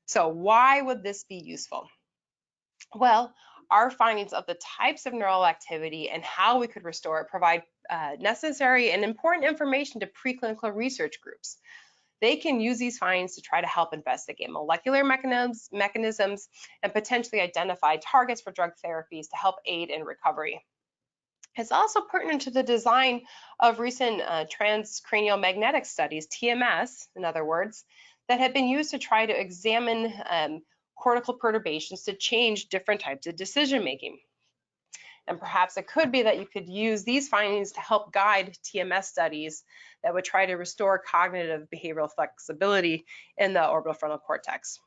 So why would this be useful? Well, our findings of the types of neural activity and how we could restore it provide necessary and important information to preclinical research groups. They can use these findings to try to help investigate molecular mechanisms and potentially identify targets for drug therapies to help aid in recovery. It's also pertinent to the design of recent transcranial magnetic studies, TMS, in other words, that have been used to try to examine cortical perturbations to change different types of decision making. And perhaps it could be that you could use these findings to help guide TMS studies that would try to restore cognitive behavioral flexibility in the orbitofrontal cortex.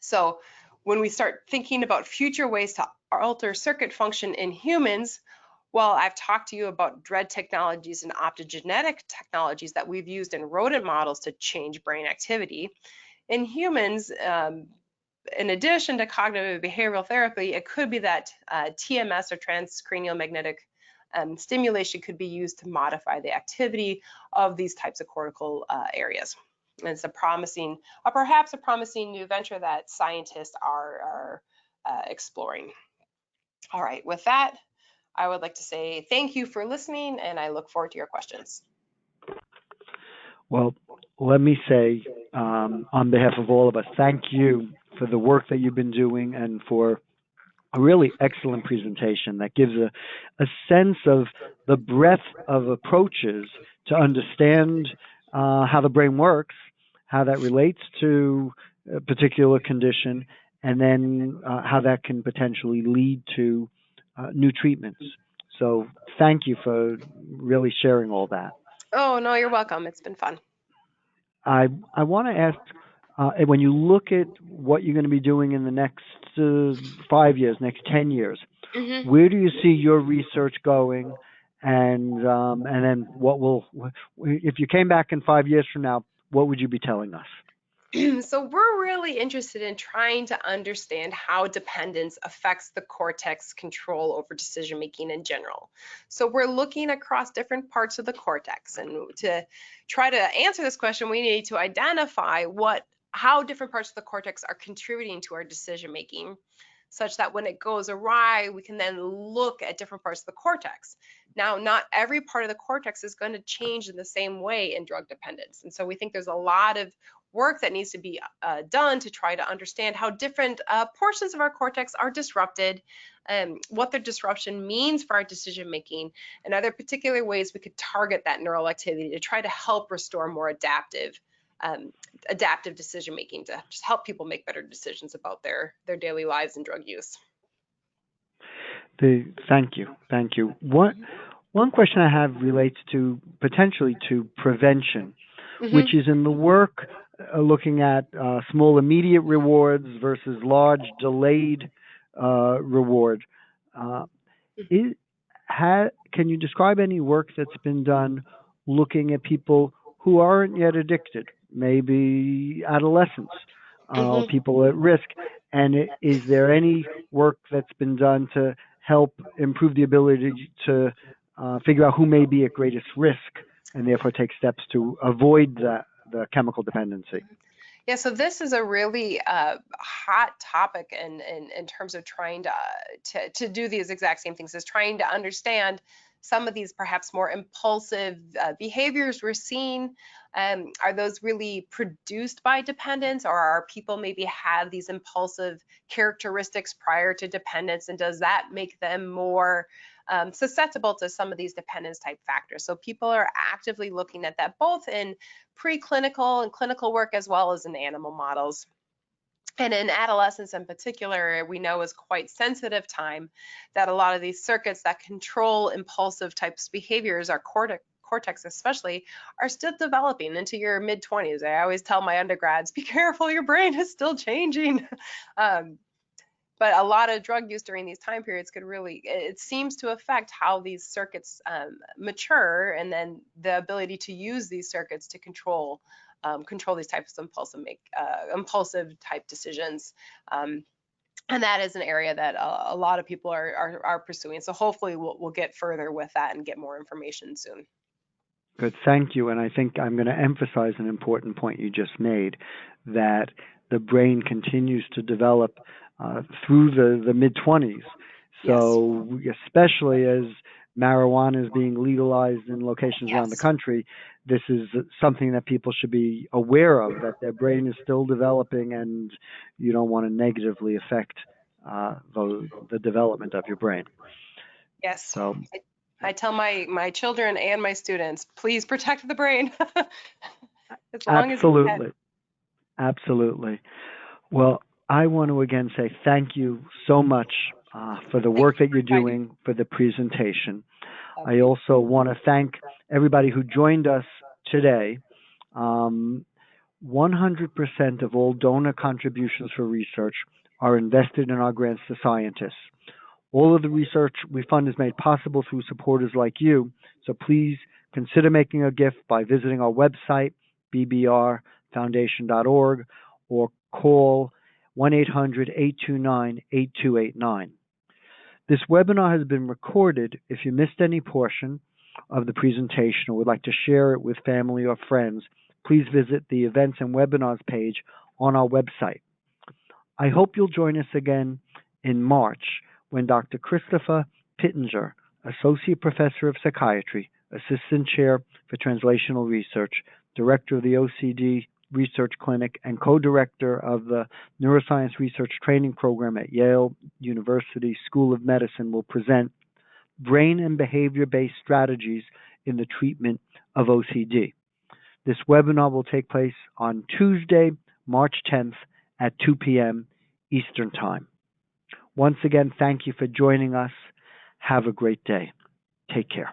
So when we start thinking about future ways to alter circuit function in humans, Well, I've talked to you about DREADD technologies and optogenetic technologies that we've used in rodent models to change brain activity. In humans, in addition to cognitive behavioral therapy, it could be that TMS or transcranial magnetic stimulation could be used to modify the activity of these types of cortical areas. And it's perhaps a promising new venture that scientists are exploring. All right, with that, I would like to say thank you for listening, and I look forward to your questions. Well, let me say, on behalf of all of us, thank you for the work that you've been doing and for a really excellent presentation that gives a sense of the breadth of approaches to understand how the brain works, how that relates to a particular condition, and then how that can potentially lead to new treatments. So thank you for really sharing all that. Oh, no, you're welcome. It's been fun. I want to ask, when you look at what you're going to be doing in the next 5 years, next 10 years, where do you see your research going? And then if you came back in 5 years from now, what would you be telling us? So we're really interested in trying to understand how dependence affects the cortex control over decision making in general. So we're looking across different parts of the cortex, and to try to answer this question, we need to identify how different parts of the cortex are contributing to our decision making, such that when it goes awry, we can then look at different parts of the cortex. Now, not every part of the cortex is going to change in the same way in drug dependence. And so we think there's a lot of work that needs to be done to try to understand how different portions of our cortex are disrupted, what the disruption means for our decision making, and other particular ways we could target that neural activity to try to help restore more adaptive decision making, to just help people make better decisions about their daily lives and drug use. Thank you. One question I have relates potentially to prevention, which is in the work looking at small immediate rewards versus large delayed reward. Can you describe any work that's been done looking at people who aren't yet addicted, maybe adolescents, people at risk? And is there any work that's been done to help improve the ability to figure out who may be at greatest risk and therefore take steps to avoid the chemical dependency? Yeah, so this is a really hot topic in terms of trying to do these exact same things, is trying to understand some of these perhaps more impulsive behaviors we're seeing. Are those really produced by dependence, or are people maybe have these impulsive characteristics prior to dependence, and does that make them more susceptible to some of these dependence type factors? So people are actively looking at that both in preclinical and clinical work as well as in animal models. And in adolescence in particular, we know is quite sensitive time, that a lot of these circuits that control impulsive types of behaviors, our cortex especially, are still developing into your mid-20s. I always tell my undergrads, be careful, your brain is still changing. But a lot of drug use during these time periods it seems to affect how these circuits mature, and then the ability to use these circuits to control these types of impulsive type decisions. And that is an area that a lot of people are pursuing. So hopefully we'll get further with that and get more information soon. Good, thank you. And I think I'm going to emphasize an important point you just made, that the brain continues to develop through the mid-20s. So yes. Especially as marijuana is being legalized in locations around the country, this is something that people should be aware of, that their brain is still developing, and you don't want to negatively affect the development of your brain. Yes. So I tell my children and my students, please protect the brain. As long as you can. Absolutely. Well, I want to again say thank you so much for the work that you're doing, for the presentation. I also want to thank everybody who joined us today. 100% of all donor contributions for research are invested in our grants to scientists. All of the research we fund is made possible through supporters like you, so please consider making a gift by visiting our website, bbrfoundation.org, or call 1-800-829-8289. This webinar has been recorded. If you missed any portion of the presentation or would like to share it with family or friends, please visit the Events and Webinars page on our website. I hope you'll join us again in March when Dr. Christopher Pittenger, Associate Professor of Psychiatry, Assistant Chair for Translational Research, Director of the OCD Research Clinic, and co-director of the Neuroscience Research Training Program at Yale University School of Medicine, will present brain and behavior-based strategies in the treatment of OCD. This webinar will take place on Tuesday, March 10th at 2 p.m. Eastern Time. Once again, thank you for joining us. Have a great day. Take care.